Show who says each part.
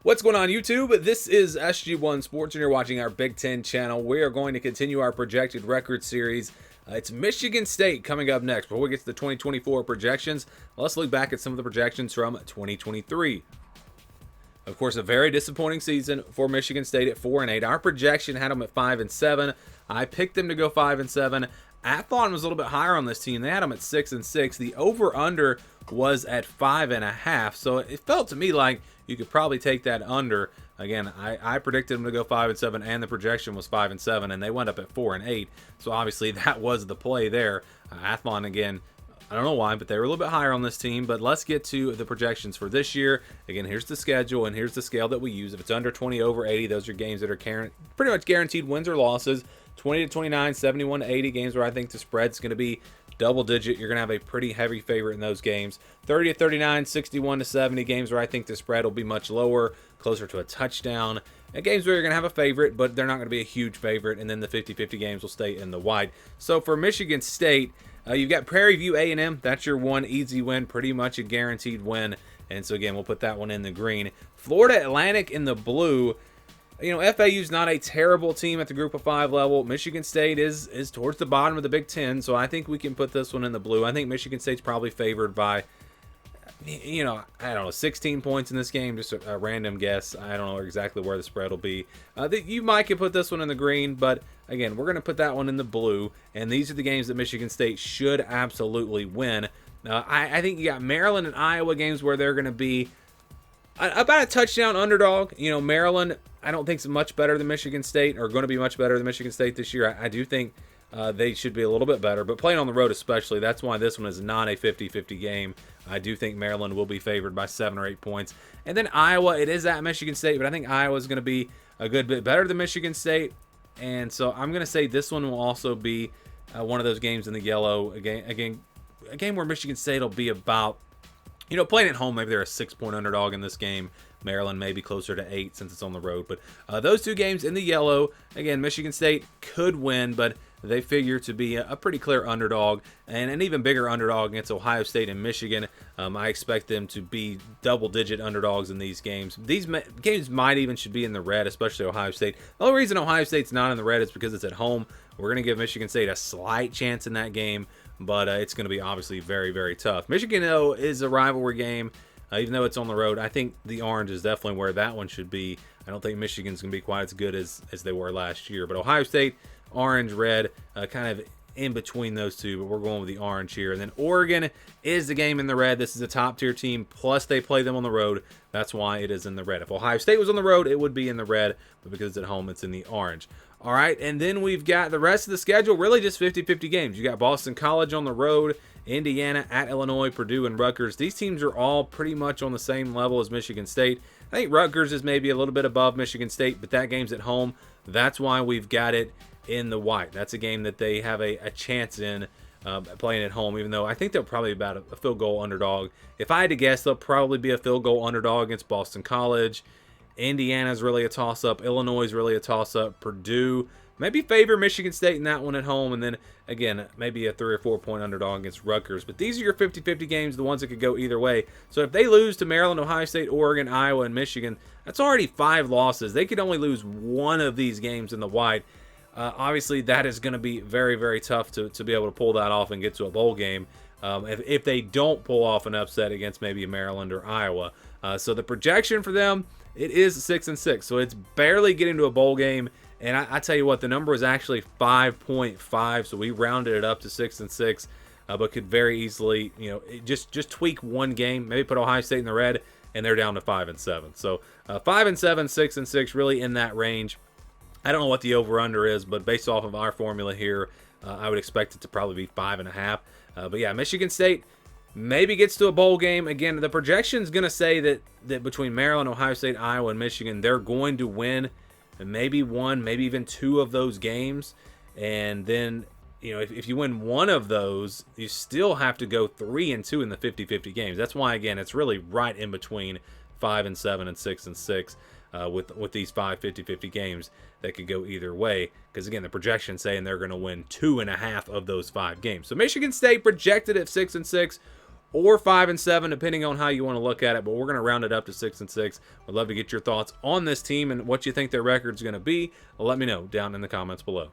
Speaker 1: What's going on, YouTube? This is SG1 Sports, and you're watching our Big Ten channel. We are going to continue our projected record series. It's Michigan State coming up next. Before we get to the 2024 projections, let's look back at some of the projections from 2023. Of course, a very disappointing season for Michigan State at 4-8. Our projection had them at 5-7. I picked them to go 5-7. Athlon was a little bit higher on this team. They had them at 6-6. The over/under was at 5.5. So it felt to me like you could probably take that under. Again, I predicted them to go 5-7, and the projection was 5-7, and they went up at 4-8. So obviously that was the play there. Athlon, again, I don't know why, but they were a little bit higher on this team. But let's get to the projections for this year. Again, here's the schedule, and here's the scale that we use. If it's under 20, over 80, those are games that are pretty much guaranteed wins or losses. 20-29, 71-80, games where I think the spread's going to be double digit. You're going to have a pretty heavy favorite in those games. 30-39, 61-70, games where I think the spread will be much lower, closer to a touchdown. And games where you're going to have a favorite, but they're not going to be a huge favorite. And then the 50-50 games will stay in the wide. So for Michigan State, you've got Prairie View A&M. That's your one easy win, pretty much a guaranteed win. And so again, we'll put that one in the green. Florida Atlantic in the blue. You know, FAU's not a terrible team at the Group of 5 level. Michigan State is towards the bottom of the Big Ten, so I think we can put this one in the blue. I think Michigan State's probably favored by, you know, I don't know, 16 points in this game, just a random guess. I don't know exactly where the spread will be. You might could put this one in the green, but again, we're going to put that one in the blue, and these are the games that Michigan State should absolutely win. I think you got Maryland and Iowa games where they're going to be about a touchdown underdog. You know, Maryland, I don't think is much better than Michigan State, or going to be much better than Michigan State this year. I do think they should be a little bit better, but playing on the road especially, that's why this one is not a 50-50 game. I do think Maryland will be favored by 7 or 8 points. And then Iowa, it is at Michigan State, but I think Iowa is going to be a good bit better than Michigan State. And so I'm going to say this one will also be one of those games in the yellow. Again, a game where Michigan State will be about, you know, playing at home, maybe they're a 6-point underdog in this game. Maryland may be closer to 8 since it's on the road. But those two games in the yellow, again, Michigan State could win, but they figure to be a pretty clear underdog, and an even bigger underdog against Ohio State and Michigan. I expect them to be double-digit underdogs in these games. These games might even should be in the red, especially Ohio State. The only reason Ohio State's not in the red is because it's at home. We're going to give Michigan State a slight chance in that game, but it's going to be obviously very, very tough. Michigan, though, is a rivalry game. Even though it's on the road, I think the orange is definitely where that one should be. I don't think Michigan's going to be quite as good as they were last year. But Ohio State, orange, red, kind of in between those two. But we're going with the orange here. And then Oregon is the game in the red. This is a top-tier team, plus they play them on the road. That's why it is in the red. If Ohio State was on the road, it would be in the red. But because it's at home, it's in the orange. All right, and then we've got the rest of the schedule, really just 50-50 games. You got Boston College on the road, Indiana at Illinois, Purdue, and Rutgers. These teams are all pretty much on the same level as Michigan State. I think Rutgers is maybe a little bit above Michigan State, but that game's at home. That's why we've got it in the white. That's a game that they have a chance in playing at home, even though I think they'll probably be about a field goal underdog. If I had to guess, they'll probably be a field goal underdog against Boston College. Indiana's really a toss-up. Illinois is really a toss-up. Purdue maybe favor Michigan State in that one at home. And then, again, maybe a 3 or 4 point underdog against Rutgers. But these are your 50-50 games, the ones that could go either way. So if they lose to Maryland, Ohio State, Oregon, Iowa, and Michigan, that's already 5 losses. They could only lose one of these games in the white. Obviously, that is going to be very, very tough to be able to pull that off and get to a bowl game. If they don't pull off an upset against maybe a Maryland or Iowa. So the projection for them, it is 6-6. So it's barely getting to a bowl game. And I tell you what, the number is actually 5.5. So we rounded it up to 6-6. But could very easily, you know, just tweak one game. Maybe put Ohio State in the red, and they're down to 5-7. So 5-7, 6-6, really in that range. I don't know what the over-under is, but based off of our formula here, I would expect it to probably be 5.5. But yeah, Michigan State maybe gets to a bowl game. Again, the projection's going to say that between Maryland, Ohio State, Iowa, and Michigan, they're going to win maybe one, maybe even 2 of those games. And then, you know, if you win one of those, you still have to go 3-2 in the 50-50 games. That's why, again, it's really right in between 5-7 and 6-6 with these 5 50-50 games that could go either way. Because, again, the projection's saying they're going to win 2.5 of those 5 games. So Michigan State projected at 6-6. or 5-7, depending on how you want to look at it. But we're going to round it up to 6-6. We'd love to get your thoughts on this team and what you think their record's going to be. Let me know down in the comments below.